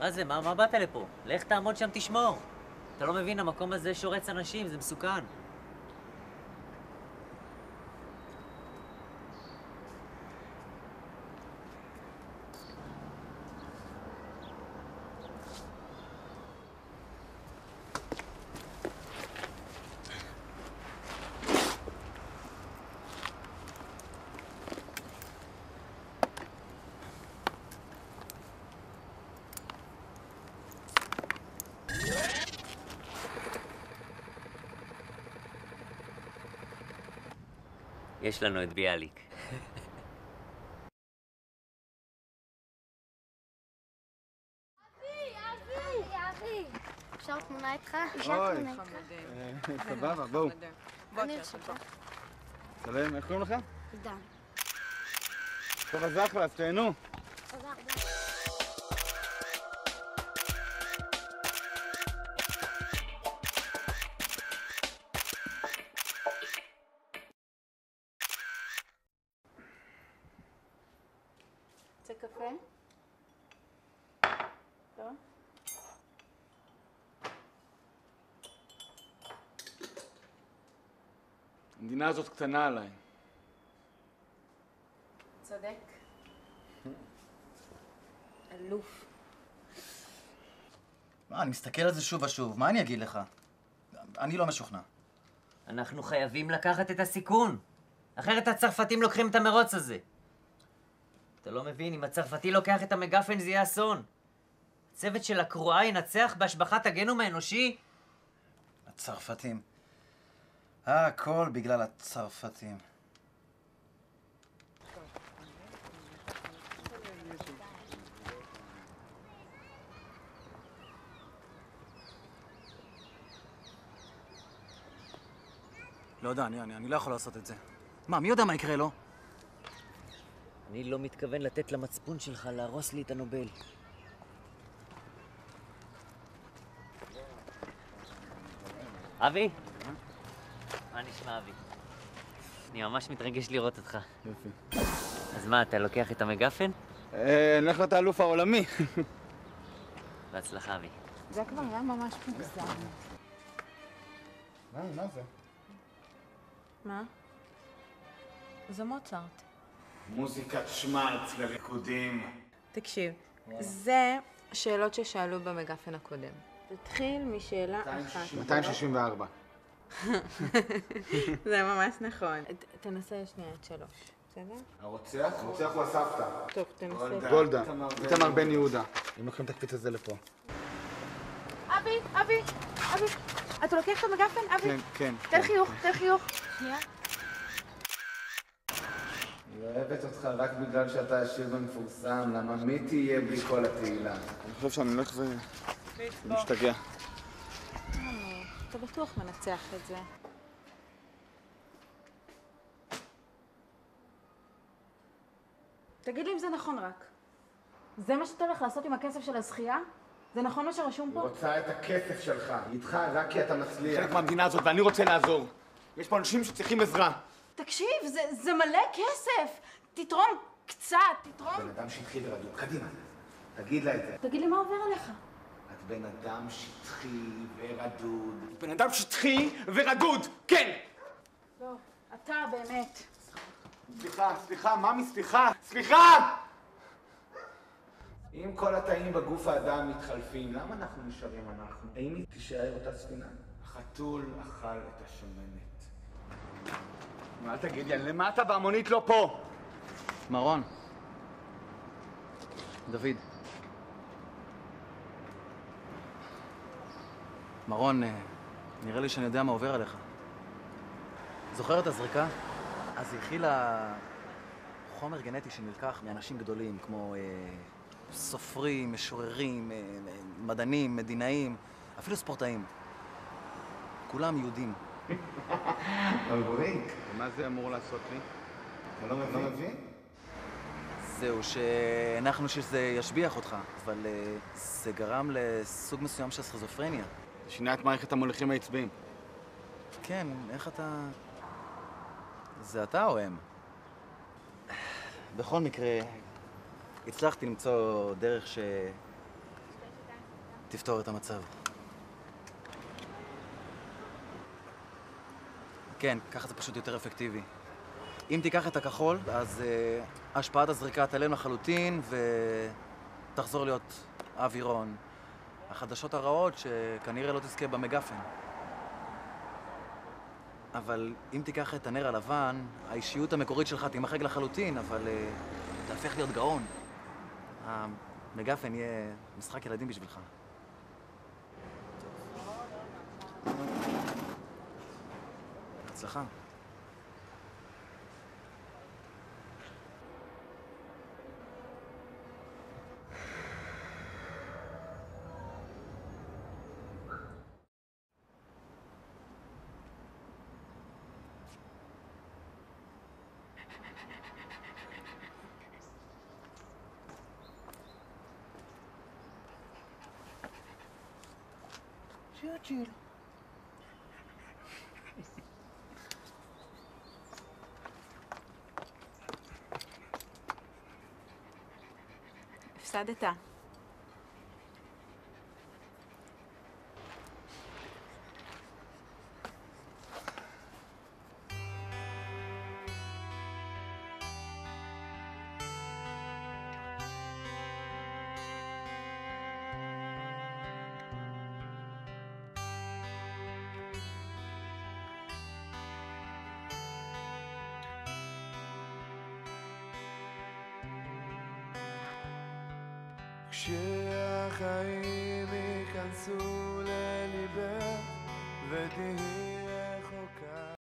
מה זה? מה באת לפה? לך תעמוד שם תשמור. אתה לא מבין, המקום הזה שורץ אנשים, זה מסוכן. יש לנו את ביאליק. אבי! אפשר תמונה איתך? אוי, סבבה, בואו. אני ארשותך. סלם, איך קוראים לך? עידן. טוב, אז אחלה, אז תהנו. תודה רבה. רוצה קפה? לא? המדינה הזאת קטנה עליי. צודק. אלוף. אני מסתכל על זה שוב ושוב, מה אני אגיד לך? אני לא משוכנע. אנחנו חייבים לקחת את הסיכון. אחרת הצרפתים לוקחים את המרוץ הזה. אתה לא מבין, אם הצרפתי לוקח את המגפן זה יהיה אסון. הצוות של הקרואה ינצח בהשבחת הגנום האנושי? הצרפתים. הכל בגלל הצרפתים. לא יודע, אני לא יכול לעשות את זה. מה, מי יודע מה יקרה לו? אני לא מתכוון לתת למצפון שלך להרוס לי את הנובל. אבי? מה נשמע, אבי? אני ממש מתרגש לראות אותך. יופי. אז מה, אתה לוקח את המגפן? נלך להיות האלוף העולמי. בהצלחה, אבי. זה כבר היה ממש מוגזם. מה זה? מה? זה מוצרט. מוזיקת שמרץ לריקודים. תקשיב, זה שאלות ששאלו במגפן הקודם. תתחיל משאלה אחת. 264. זה ממש נכון. תנסה שנייה את 3, בסדר? הרוצח? הרוצח הוא הסבתא. טוב, תנסה. גולדה. איתמר בן יהודה. הם לוקחים את הקפיץ הזה לפה. אבי! אתה לוקח את המגפן? אבי? כן. תן חיוך. שנייה. היא אוהבת אותך רק בגלל שאתה עשיר ומפורסם, למה מי תהיה בלי כל התהילה? אני חושב שאני הולך ומשתגע. אתה בטוח מנצח את זה. תגיד לי אם זה נכון רק. זה מה שאתה הולך לעשות עם הכסף של הזכייה? זה נכון מה שרשום פה? היא רוצה את הכסף שלך, היא איתך רק כי אתה מצליח. חלק מהמדינה הזאת ואני רוצה לעזור. יש פה אנשים שצריכים עזרה. תקשיב, זה מלא כסף! תתרום קצת, תתרום... בן אדם שטחי ורדוד, קדימה. תגיד לה את זה. תגיד לי מה עובר עליך. את בן אדם שטחי ורדוד. בן אדם שטחי ורדוד, כן! לא, אתה באמת. סליחה, ממי, סליחה! אם כל התאים בגוף האדם מתחלפים, למה אנחנו נשארים אנחנו? האם היא תישאר אותה ספינה? החתול אכל את השמנת. מה תגיד לי, למה אתה והמונית לא פה? מרון. דוד. מרון, נראה לי שאני יודע מה עובר עליך. זוכר את הזריקה? אז היא הכילה חומר גנטי שנלקח מאנשים גדולים, כמו סופרים, משוררים, מדענים, מדינאים, אפילו ספורטאים. כולם יהודים. מבריק. מה זה אמור לעשות לי? אתה לא מבין? זהו, שהנחנו שזה ישביח אותך, אבל זה גרם לסוג מסוים של סכיזופרניה. זה שינה את מערכת המוליכים העצביים. כן, איך אתה... זה אתה או הם? בכל מקרה, הצלחתי למצוא דרך תפתור את המצב. כן, ככה זה פשוט יותר אפקטיבי. אם תיקח את הכחול, אז השפעת הזריקה תעלם לחלוטין ותחזור להיות אווירון. החדשות הרעות שכנראה לא תזכה במגפן. אבל אם תיקח את הנר הלבן, האישיות המקורית שלך תימחק לחלוטין, אבל תהפך להיות גאון. המגפן יהיה משחק ילדים בשבילך. הצלחה. צ'יל. הפסדת. כשהחיים